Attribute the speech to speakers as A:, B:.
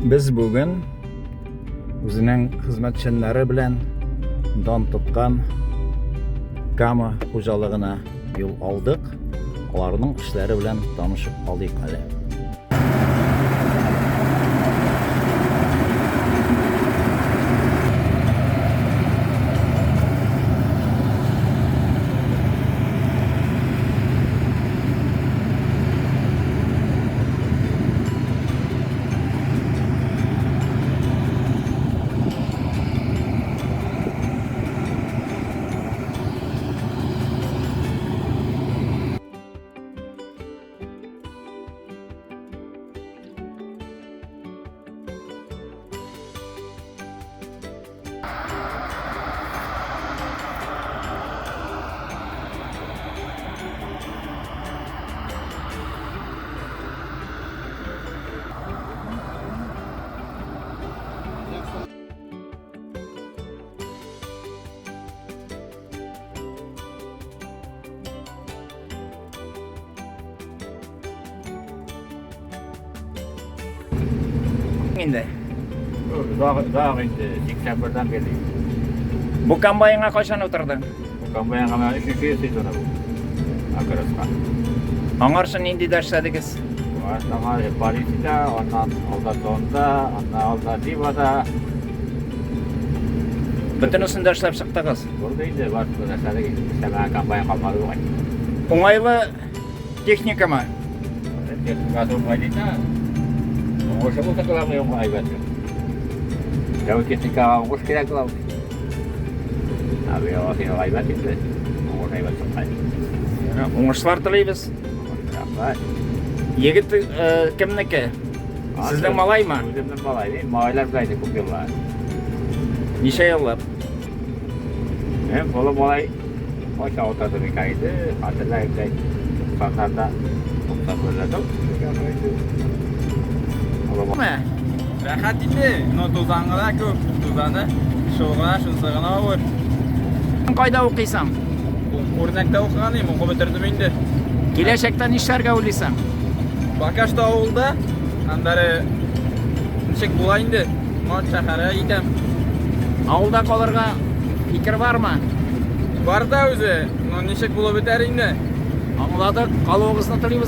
A: Biz bugün o'zining xizmatchilari bilan don tutgan Gama xo'jaligina yo'l oldik. Ularning ishlari bilan tanishib oldik hali. Endi
B: Daha indi 81'den geldi.
A: bu kombaynga qachon o'tirding?
B: Kambayan hemen 3. sezonu bu. Akarasqa.
A: Аңарсын endi darsladingiz.
B: Sonra Paris'te, ondan alda Don'da, ondan alda Diva'da.
A: Бүтүнүсүн darshlab chiqdingiz.
B: Buradaydı, var burada sadece hemen kambayan kalmadı bu ay.
A: Оңайлы техникамы?
B: Teknik olmaydı da. Oşa bu takılamıyor mu aybeti? Ya o teknika hoş gerek kılamış. Abi o şey aybet ise. O aybet çıkmaydı.
A: Оңышлар тілейбіз. Егіт кімнікі? Сіздің малай ма?
B: Өзімнің малай. Малайлар білайды көп yıllar.
A: Неше yıllar?
B: Hem kolu malay hoşa oturdu bir kaydı. Hatırlayıp da 90'larda 91'lerde.
C: Rahat indi. No tuzanlar ko'p. Tuzani sho'g'la shunsig'ini olur.
A: Қайда оқисың?
C: O'rnakda o'qiganim, o'qib bitirdim endi.
A: Келешекте нишләргә уйлыйсың?
C: Bakashda ovulda andari nechik bo'la endi. Men shaharga yetам.
A: Авылда қалырға fikir бармы?
C: Barda o'zi, nechik bo'lib bitar endi.
A: Аңладык, қалуыгызны телибез.